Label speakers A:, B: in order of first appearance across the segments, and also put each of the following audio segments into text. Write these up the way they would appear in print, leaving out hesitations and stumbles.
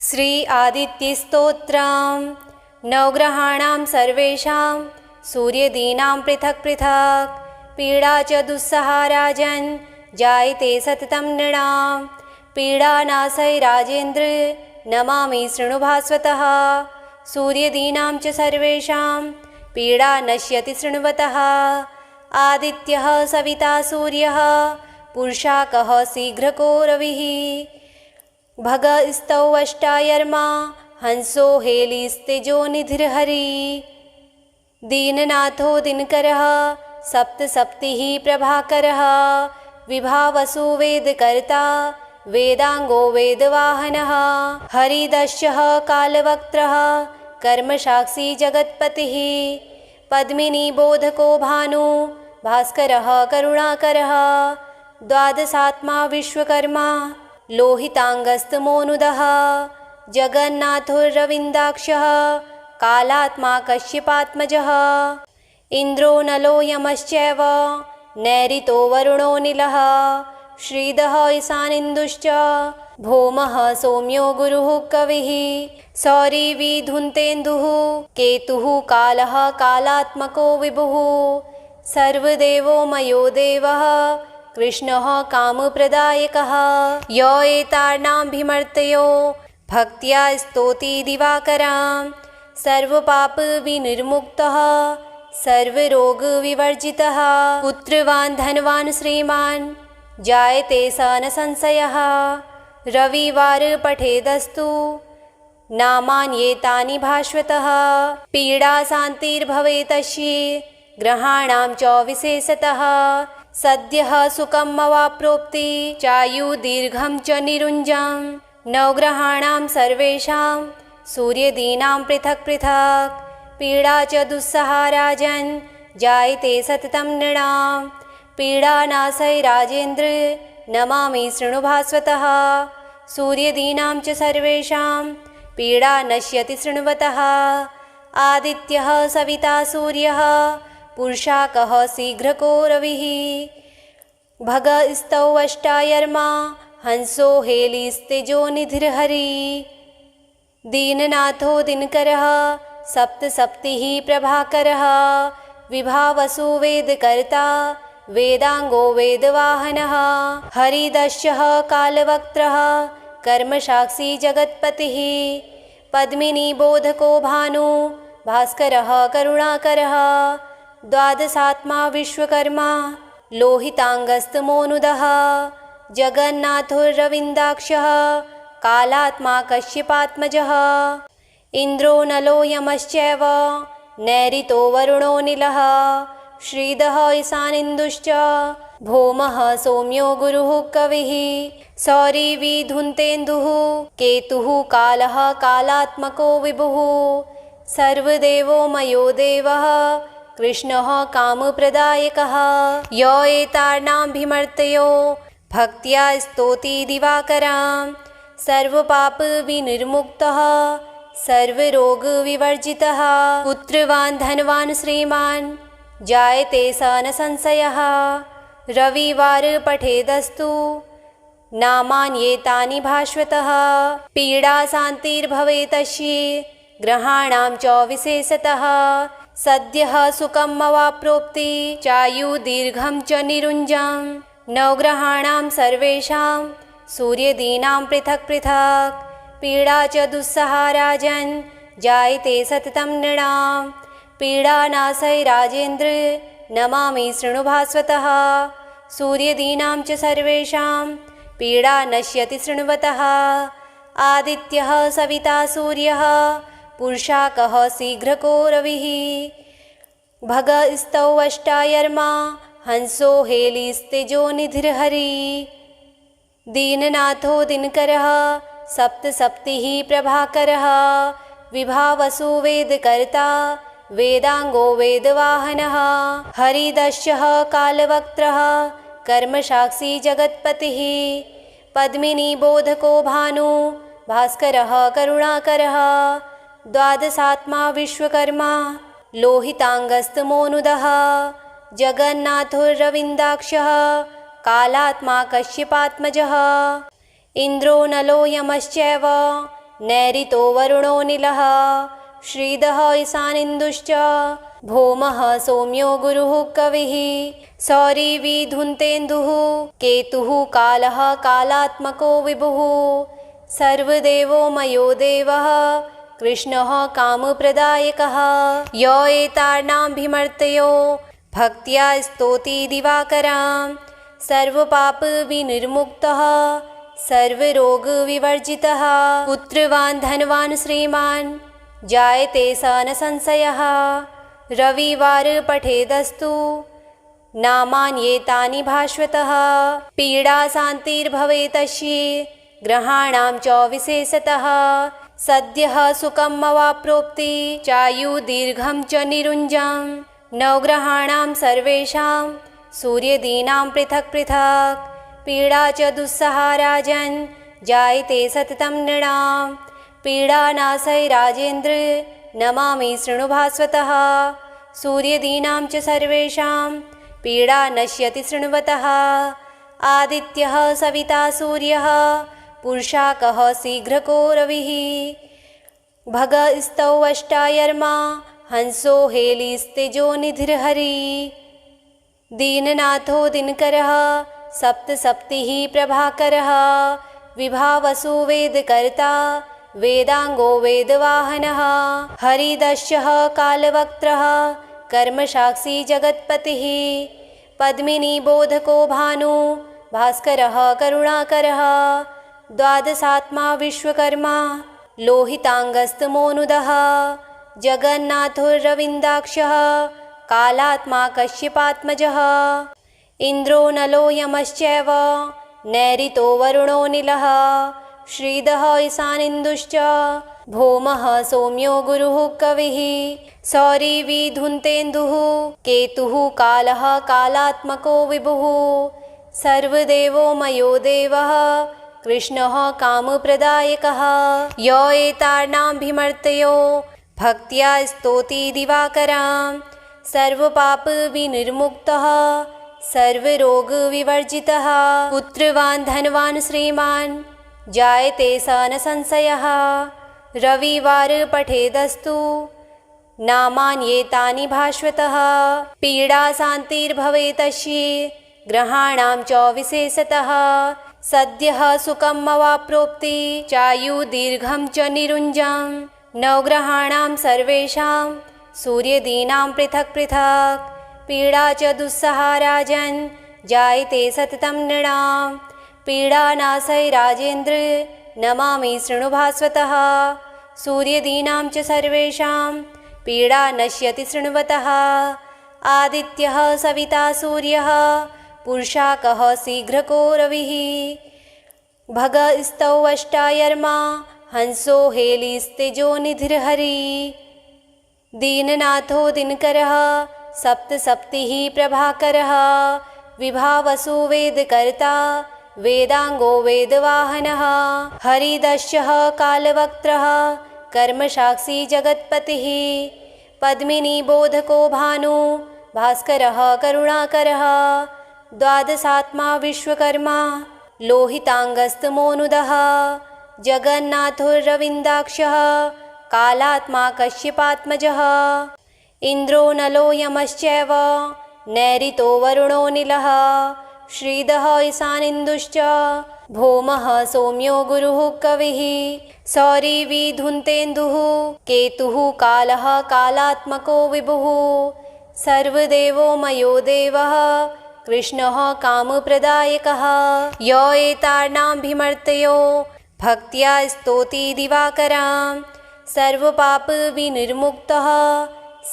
A: श्री आदित्यस्तोत्रम् नवग्रहाणां सर्वेषां सूर्यदीनां पृथक् पृथक् पीडा च दुस्सहा राजन् जायते सततं नृणां पीडानाशै राजेन्द्र नमामि शृणु भास्वतः सूर्यदीनां च सर्वेषां पीडा नश्यति शृण्वतः आदित्यः सविता सूर्यः पुरुषाकः शीघ्रको रविः भगस्तौ अष्टायर्मा हंसो हेलिस्तेजो निधिर्हरि दीननाथो दिनकरः सप्तसप्तिः प्रभाकरः विभावसु वेदकर्ता वेदांगो वेदवाहनः हरिदस्यः कालवक्त्रः कर्मसाक्षी जगत्पतिः पद्मिनीबोधको भानु भास्करः करुणाकरः द्वादशात्मा विश्वकर्मा लोहितांगस्तमोनुदः जगन्नाथोरविन्दाक्षः कालात्मा कश्यपात्मजः इन्द्रो नलो यमश्चैव नैऋतो वरुणो नीलः श्रीदः ईशानेन्दुश्च भौमः सौम्यो गुरुः कविः सौरिवी धुन्तेन्दुः केतुः कालः कालात्मको विभुः सर्वदेवो मयो देवः कृष्णः कामप्रदायकः यो एतार्णाभिमर्त्यो भक्त्या स्तौति दिवाकरां सर्वपापविनिर्मुक्तः सर्वरोगविवर्जितः पुत्रवान् धनवान् श्रीमान् जायते स न संशयः रविवार पठेदस्तु नामान्येतानि भास्वतः पीडा शान्तिर्भवेतस्य ग्रहाणां च विशेषतः सद्यः सुखम् अवाप्नोति चायुर्दीर्घं च निरुञ्जं नवग्रहाणां सर्वेषां सूर्यदीनां पृथक् पृथक् पीडा च दुस्सहा राजन् जायते सततं नृणां पीडानाशै राजेन्द्र नमामि शृणु भास्वतः सूर्यदीनां च सर्वेषां पीडा नश्यति शृण्वतः आदित्यः सविता सूर्यः पुरुषाकः शीघ्रको रविः भगस्तौ अष्टायर्मा हंसो हेलिस्तेजो निधिर्हरि दीननाथो दिनकरः सप्तसप्तिः प्रभाकरः विभावसु वेदकर्ता वेदांगो वेदवाहनः हरिदस्यः कालवक्त्रः कर्मसाक्षी जगत्पतिः पद्मिनीबोधको भानु भास्करः करुणाकरः द्वादशात्मा विश्वकर्मा लोहितांगस्तमोनुदः जगन्नाथोरविन्दाक्षः कालात्मा कश्यपात्मजः इन्द्रो नलो यमश्चैव नैऋतो वरुणो नीलः श्रीदः ईशानेन्दुश्च भौमः सौम्यो गुरुः कविः सौरिवी धुन्तेन्दुः केतुः कालः कालात्मको विभुः सर्वदेवो मयो देवः कृष्णः कामप्रदायकः यो एतार्णाभिमर्त्यो भक्त्या स्तौति दिवाकरां सर्वपापविनिर्मुक्तः सर्वरोगविवर्जितः पुत्रवान् धनवान् श्रीमान् जायते स न संशयः रविवार पठेदस्तु नामान्येतानि भास्वतः पीडा शान्तिर्भवेतस्य ग्रहाणां च विशेषतः सद्यः सुखम् अवाप्नोति चायुर्दीर्घं च निरुञ्जं नवग्रहाणां सर्वेषां सूर्यदीनां पृथक् पृथक् पीडा च दुस्सहा राजन् जायते सततं नृणां पीडानाशै राजेन्द्र नमामि शृणु भास्वतः सूर्यदीनां च सर्वेषां पीडा नश्यति शृण्वतः आदित्यः सविता सूर्यः पुरुषाकः शीघ्रको रविः भगस्तौ अष्टायर्मा हंसो हेलिस्तेजो निधिर्हरि दीननाथो दिनकरः सप्तसप्तिः प्रभाकरः विभावसु वेदकर्ता वेदांगो वेदवाहनः हरिदस्यः कालवक्त्रः कर्मसाक्षी जगत्पतिः पद्मिनीबोधको भानु भास्करः करुणाकरः द्वादशात्मा विश्वकर्मा लोहितांगस्तमोनुदः जगन्नाथोरविन्दाक्षः कालात्मा कश्यपात्मजः इन्द्रो नलो यमश्चैव नैऋतो वरुणोऽनिलः श्रीदः ईशानीन्दुश्च भौमः सौम्यो गुरुः कविः सौरिवी धुन्तेन्दुः केतुः कालः कालात्मको विभुः सर्वदेवो मयो देवः कृष्णः कामप्रदायकः यो एतार्णाभिमर्त्यो भक्त्या स्तौति दिवाकरां सर्वपापविनिर्मुक्तः सर्वरोगविवर्जितः पुत्रवान् धनवान् श्रीमान् जायते स न संशयः रविवार पठेदस्तु नामान्येतानि भास्वतः पीडा शान्तिर्भवेतस्य ग्रहाणां च विशेषतः सद्यः सुखम् अवाप्नोति चायुर्दीर्घं च निरुञ्जं नवग्रहाणां सर्वेषां सूर्यदीनां पृथक् पृथक् पीडा च दुस्सहा राजन् जायते सततं नृणां पीडानाशय राजेन्द्र नमामि शृणु भास्वतः सूर्यदीनां च सर्वेषां पीडा नश्यति शृण्वतः आदित्यः सविता सूर्यः पुरुषाकः शीघ्रको रविः भगस्तौ अष्टायर्मा हंसो हेलिस्तेजो निधिर्हरि दीननाथो दिनकरः सप्तसप्तिः प्रभाकरः विभावसु वेदकर्ता वेदांगो वेदवाहनः हरिदस्यः कालवक्त्रः कर्मसाक्षी जगत्पतिः पद्मिनीबोधको भानु भास्करः करुणाकरः द्वादशात्मा विश्वकर्मा लोहितांगस्तमोनुदः जगन्नाथोरविन्दाक्षः कालात्मा कश्यपात्मजः इन्द्रो नलो यमश्चैव नैऋतो वरुणोऽनिलः श्रीदः ईशानीन्दुश्च भौमः सौम्यो गुरुः कविः सौरिवी धुन्तेन्दुः केतुः कालः कालात्मको विभुः सर्वदेवो मयो देवः कृष्णः कामप्रदायकः यो एतार्णाभिमर्त्यो भक्त्या स्तौति दिवाकरां सर्वपापविनिर्मुक्तः सर्वरोगविवर्जितः पुत्रवान् धनवान् श्रीमान् जायते स न संशयः रविवार पठेदस्तु नामान्येतानि भास्वतः पीडा शान्तिर्भवेतस्य ग्रहाणां च विशेषतः सद्यः सुखम् अवाप्नोति चायुर्दीर्घं च निरुञ्जं नवग्रहाणां सर्वेषां सूर्यदीनां पृथक् पृथक् पीडा च दुस्सहा राजन् जायते सततं नृणां पीडानाशय राजेन्द्र नमामि शृणु भास्वतः सूर्यदीनां च सर्वेषां पीडा नश्यति शृण्वतः आदित्यः सविता सूर्यः पुरुषाकः शीघ्रको रविः भगस्तौ अष्टायर्मा हंसो हेलिस्तेजो निधिर्हरि दीननाथो दिनकरः सप्तसप्तिः प्रभाकरः विभावसु वेदकर्ता वेदांगो वेदवाहनः हरिदस्यः कालवक्त्रः कर्मसाक्षी जगत्पतिः पद्मिनीबोधको भानु भास्करः करुणाकरः द्वादशात्मा विश्वकर्मा लोहितांगस्तमोनुदः जगन्नाथोरविन्दाक्षः कालात्मा कश्यपात्मजः इन्द्रो नलो यमश्चैव नैऋतो वरुणोऽनिलः श्रीदः ईशानीन्दुश्च भौमः सौम्यो गुरुः कविः सौरिवी धुन्तेन्दुः केतुः कालः कालात्मको विभुः सर्वदेवो मयो देवः कृष्णः कामप्रदायकः यो एतार्णाभिमर्त्यो भक्त्या स्तौति दिवाकरां सर्वपापविनिर्मुक्तः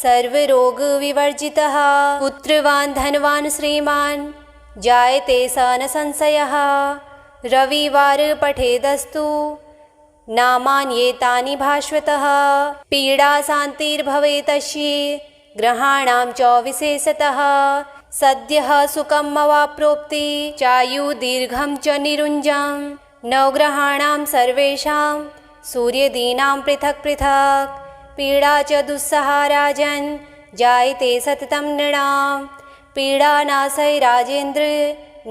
A: सर्वरोगविवर्जितः पुत्रवान् धनवान् श्रीमान् जायते स न संशयः रविवार पठेदस्तु नामान्येतानि भास्वतः पीडा शान्तिर्भवेतस्य ग्रहाणां च विशेषतः सद्यः सुखम् अवाप्नोति चायुर्दीर्घं च निरुञ्जं नवग्रहाणां सर्वेषां सूर्यदीनां पृथक् पृथक् पीडा च दुस्सहा राजन् जायते सततं नृणां पीडानाशय राजेन्द्र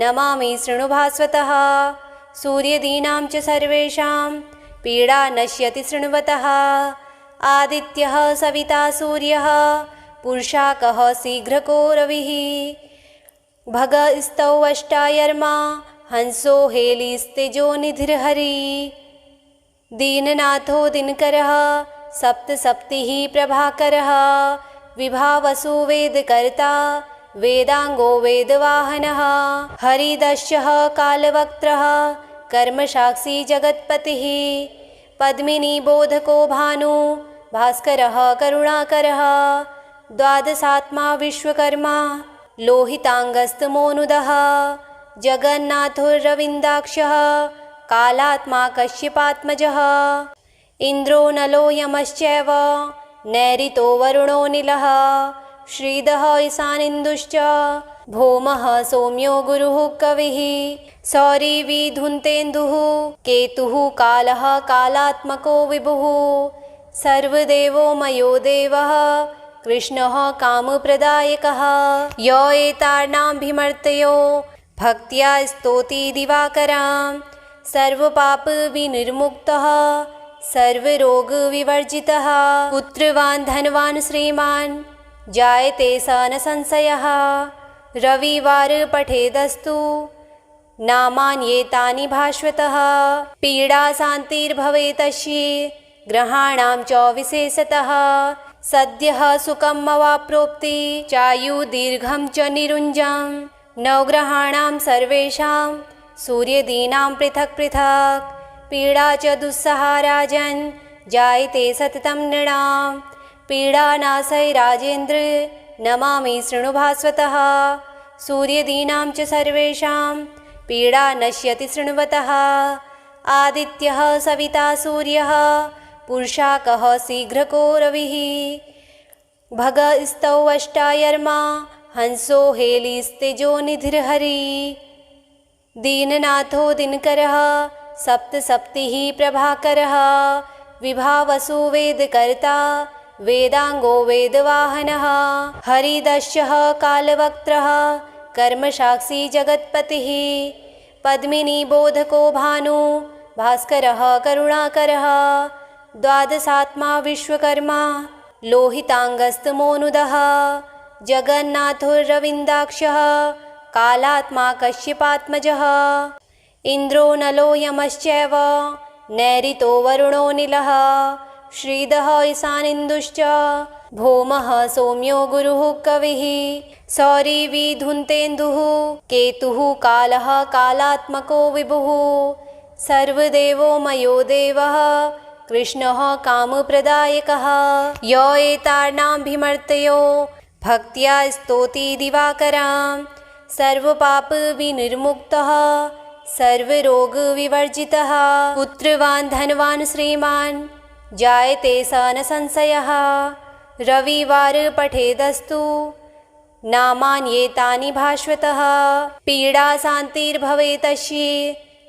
A: नमामि शृणु भास्वतः सूर्यदीनां च सर्वेषां पीडा नश्यति शृण्वतः आदित्यः सविता सूर्यः पुरुषाकः शीघ्रको रविः भगस्तौ अष्टायर्मा हंसो हेलिस्तेजो निधिर्हरि दीननाथो दिनकरः सप्तसप्तिः प्रभाकरः विभावसु वेदकर्ता वेदांगो वेदवाहनः हरिदस्यः कालवक्त्रः कर्मसाक्षी जगत्पतिः पद्मिनी बोधको भानु भास्करः करुणाकरः द्वादशात्मा विश्वकर्मा लोहितांगस्तमोनुदः जगन्नाथोरविन्दाक्षः कालात्मा कश्यपात्मजः इन्द्रो नलो यमश्चैव नैऋतो वरुणो नीलः श्रीदः ईशानीन्दुश्च भौमः सौम्यो गुरुः कविः सौरिवी धुन्तेन्दुः केतुः कालः कालात्मको विभुः सर्वदेवो मयो देवः कृष्णः कामप्रदायकः य एतार्णाभिमर्त्यो भक्त्या स्तौति दिवाकरां सर्वपापविनिर्मुक्तः सर्वरोगविवर्जितः पुत्रवान् धनवान् श्रीमान् जायते स न संशयः रविवार पठेदस्तु नामान्येतानि भास्वतः पीडाशान्तिर्भवेतस्य ग्रहाणां च विशेषतः सद्यः सुखम् अवाप्नोति चायुर्दीर्घं च निरुञ्जं नवग्रहाणां सर्वेषां सूर्यदीनां पृथक् पृथक् पीडा च दुस्सहा राजन् जायते सततं नृणां पीडानाशय राजेन्द्र नमामि शृणु भास्वतः सूर्यदीनां च सर्वेषां पीडा नश्यति शृण्वतः आदित्यः सविता सूर्यः पुरुषाकः शीघ्रको रविः भगस्तौ अष्टायर्मा हंसो हेलिस्तेजो निधिर्हरि दीननाथो दिनकरः सप्तसप्तिः प्रभाकरः विभावसु वेदकर्ता वेदांगो वेदवाहनः हरिदस्यः कालवक्त्रः कर्मसाक्षी जगत्पतिः पद्मिनी बोधको भानु भास्करः करुणाकरः द्वादशात्मा विश्वकर्मा लोहितांगस्तमोनुदः जगन्नाथोरविन्दाक्षः कालात्मा कश्यपात्मजः इन्द्रो नलो यमश्चैव नैऋतो वरुणो नीलः श्रीदः ईशानीन्दुश्च भौमः सौम्यो गुरुः कविः सौरिवी धुन्तेन्दुः केतुः कालः कालात्मको विभुः सर्वदेवो मयो देवः कृष्णः कामप्रदायकः य एतार्णाभिमर्त्यो भक्त्या स्तौति दिवाकरां सर्वपापविनिर्मुक्तः सर्वरोगविवर्जितः पुत्रवान् धनवान् श्रीमान् जायते स न संशयः रविवार पठेदस्तु नामान्येतानि भास्वतः पीडाशान्तिर्भवेतस्य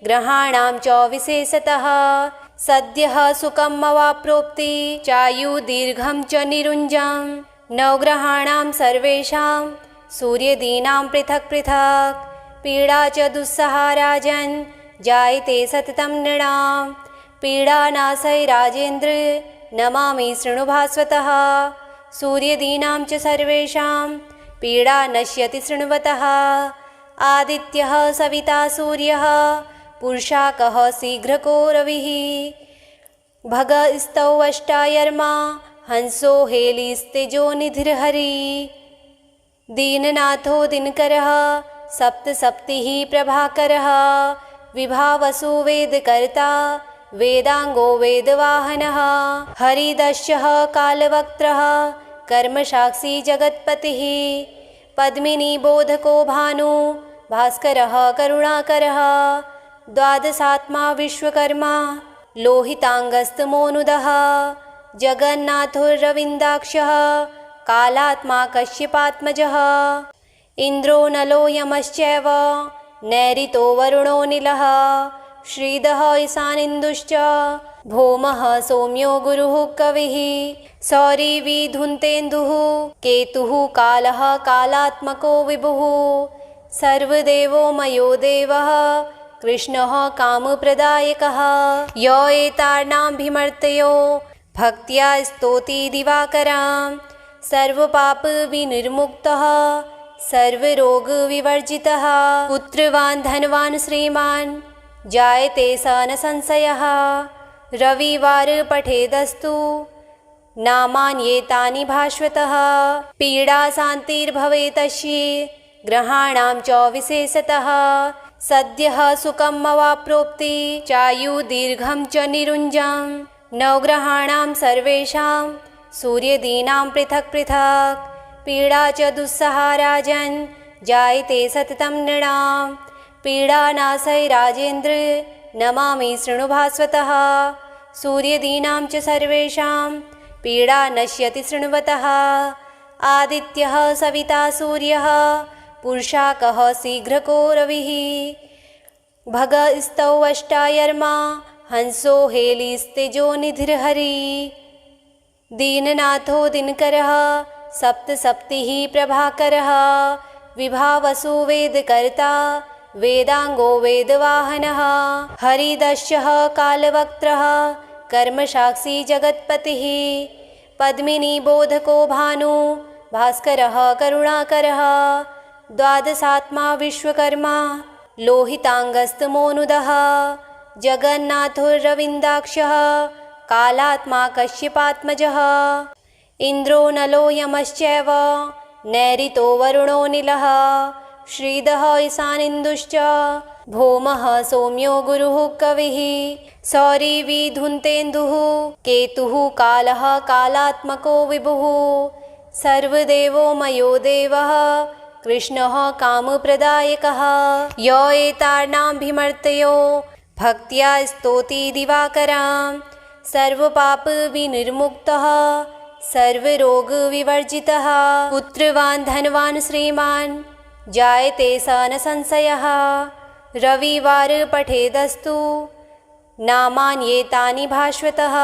A: ग्रहाणां च विशेषतः सद्यः सुखम् अवाप्नोति चायुर्दीर्घं च निरुञ्जं नवग्रहाणां सर्वेषां सूर्यदीनां पृथक् पृथक् पीडा च दुस्सहा राजन् जायते सततं नृणां पीडानाशय राजेन्द्र नमामि शृणु भास्वतः सूर्यदीनां च सर्वेषां पीडा नश्यति शृण्वतः आदित्यः सविता सूर्यः पुरुषाकः शीघ्रको रविः भगस्तौ अष्टायर्मा हंसो हेलिस्तेजो निधिर्हरि दीननाथो दिनकरः सप्तसप्तिः प्रभाकरः विभावसु वेदकर्ता वेदांगो वेदवाहनः हरिदस्यः कालवक्त्रः कर्मसाक्षी जगत्पतिः पद्मिनी बोधको भानु भास्करः करुणाकरः द्वादशात्मा विश्वकर्मा लोहितांगस्तमोनुदः जगन्नाथोरविन्दाक्षः कालात्मा कश्यपात्मजः इन्द्रो नलो यमश्चैव नैऋतो वरुणो नीलः श्रीदः ईशानीन्दुश्च भौमः सौम्यो गुरुः कविः सौरिवी धुन्तेन्दुः केतुः कालः कालात्मको विभुः सर्वदेवो मयो देवः कृष्णः कामप्रदायकः। य एतार्णाभिमर्त्यो भक्त्या स्तौति दिवाकरां सर्वपापविनिर्मुक्तः सर्वरोगविवर्जितः। पुत्रवान् धनवान् श्रीमान् जायते स न संशयः। रविवार पठेदस्तु नामान्येतानि भास्वतः। पीडा शान्तिर्भवेतस्य ग्रहाणां च विशेषतः। सद्यः सुखम् अवाप्नोति चायुर्दीर्घं च निरुञ्जम्। नवग्रहाणां सर्वेषां सूर्यदीनां पृथक् पृथक्। पीडा च दुस्सहा राजन् जायते सततं नृणां। पीडानाशय राजेन्द्र नमामि शृणु भास्वतः। सूर्यदीनां च सर्वेषां पीडा नश्यति शृण्वतः। आदित्यः सविता सूर्यः पुरुषाकः शीघ्रको रविः। भगस्तौ अष्टायर्मा हंसो हेलिस्तेजो निधिर्हरि। दीननाथो दिनकरः सप्तसप्तिः प्रभाकरः। विभावसु वेदकर्ता वेदांगो वेदवाहनः। हरिदस्यः कालवक्त्रः कर्मसाक्षी जगत्पतिः। पद्मिनी बोधको भानु भास्करः करुणाकरः। द्वादशात्मा विश्वकर्मा लोहितांगस्तमोनुदः। जगन्नाथो रविन्दाक्षः कालात्मा कश्यपात्मजः। इन्द्रो नलो यमश्चैव नैऋतो वरुणो नीलः। श्रीदः ईशानेन्दुश्च भौमः सौम्यो गुरुः कविः। सौरिवी धुन्तेन्दुः केतुः कालः कालात्मको विभुः। सर्वदेवो मयो देवः कृष्णः कामप्रदायकः। य एतार्णाभिमर्त्यो भक्त्या स्तौति दिवाकरां सर्वपापविनिर्मुक्तः सर्वरोगविवर्जितः। पुत्रवान् धनवान् श्रीमान् जायते स न संशयः। रविवार पठेदस्तु नामान्येतानि भास्वतः।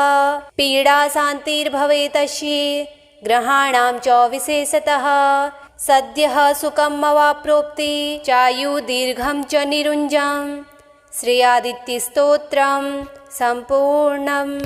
A: पीडा शान्तिर्भवेतस्य ग्रहाणां च विशेषतः। सद्यः सुखम् अवाप्नोति चायुर्दीर्घं च निरुञ्जम्। श्री आदित्यस्तोत्रम् सम्पूर्णम्।